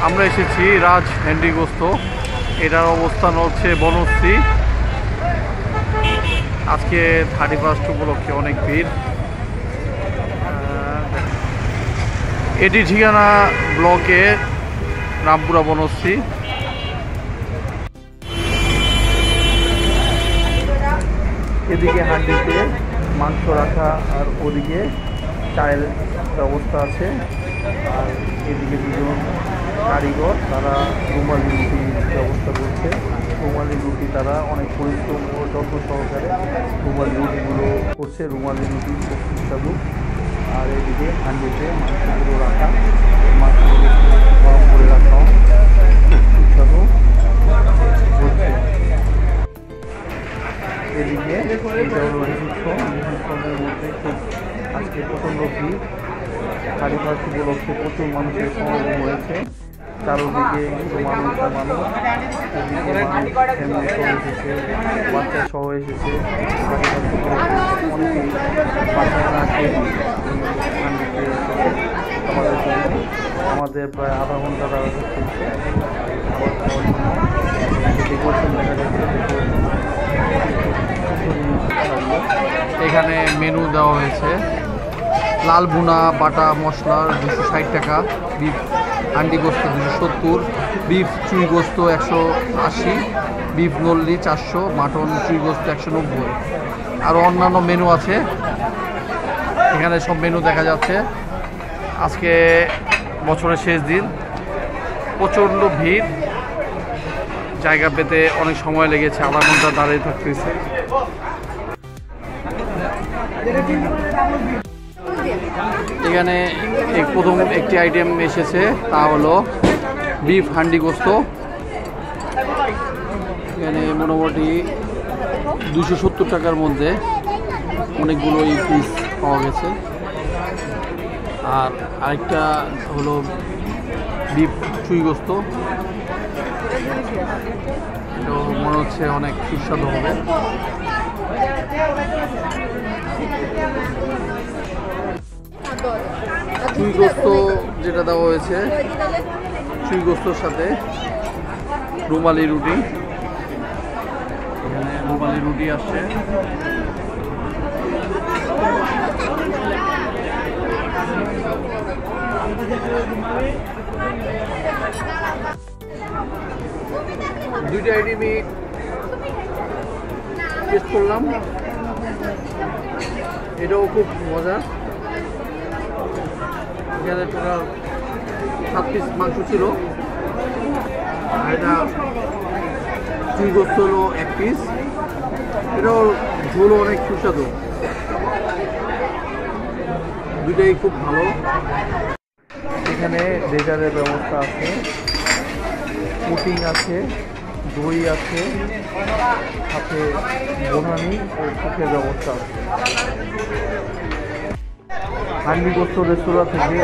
আমরা এসেছি রাজ হ্যান্ডি গোস্ত। এটার অবস্থান হচ্ছে বনশ্রী। আজকে 31 উপলক্ষে অনেক ভিড়। এটি ঠিকানা ব্লকে রামপুরা বনশ্রী। এদিকে হাঁড়িতে মাংস রাখা আর ওদিকে চায়ের ব্যবস্থা আছে। আর এদিকে দুজন কারিগর, তারা রুমালি রুটির ব্যবস্থা করছে। রুমালি রুটি তারা অনেক পরিশ্রম ও যত্ন সহকারে রুমালি রুটিগুলো করছে। রুমালি রুটি খুব সুস্বাদু। আর এদিকে হাঁড়িতে মাংসগুলো রাখা, মাংসগুলো গরম করে রাখাও খুব সুস্বাদু হচ্ছে। এদিকে এটা হলো রিসেপশনের মধ্যে খুব আজকে প্রচণ্ড ভিড়। 31 উপলক্ষে প্রচুর মানুষের সমাগম হয়েছে। চারোদিকে মানুষ আর মানুষ। এদিকে মানুষ ফ্যামিলি সহ এসেছে, বাচ্চা সহ এসেছে। অনেকেই বাচ্চারা না খেয়ে আমাদের জন্য আমাদের প্রায় আধা ঘন্টা তারা চলছে খাবার খাওয়ার জন্য। ডেকোরেশন দেখা যাচ্ছে। এখানে মেনু দেওয়া হয়েছে। লাল ভুনা বাটা মশলার 260 টাকা, বিফ হান্ডি গোস্ত 270, বিফ চুই গোস্ত 180, বিফ নল্লি 400, মাটন চুই গোস্ত 190। আরও অন্যান্য মেনু আছে। এখানে সব মেনু দেখা যাচ্ছে। আজকে বছরের শেষ দিন, প্রচণ্ড ভিড়। জায়গা পেতে অনেক সময় লেগেছে, আধা ঘন্টা দাঁড়িয়ে থাকতে হয়েছে। এখানে প্রথম একটি আইটেম এসেছে, তা হলো বিফ হান্ডি গোস্ত। এখানে মোটামুটি 270 টাকার মধ্যে অনেকগুলো এই পিস পাওয়া গেছে। আর আরেকটা হলো বিফ চুই গোস্ত। এটাও মনে হচ্ছে অনেক সুস্বাদু হবে। চুই গোস্ত যেটা দেওয়া হয়েছে, চুই গোস্তর সাথে রুমালি রুটি। এখানে রুমালি রুটি আসছে। দুইটা আইটেমই টেস্ট করলাম, এটাও খুব মজা। এখানে টোটাল 7 পিস মাংস ছিল। আর এটা চুই গোস্ত হলো 1 পিস। এটাও ঝোলও অনেক সুস্বাদু। দুইটাই খুব ভালো। এখানে ডেজার্টের ব্যবস্থা আছে, পুডিং আছে, দই আছে, সাথে বনানি ও কেকের ব্যবস্থা আছে। হান্ডি গোস্ত রেস্তোরাঁ থেকে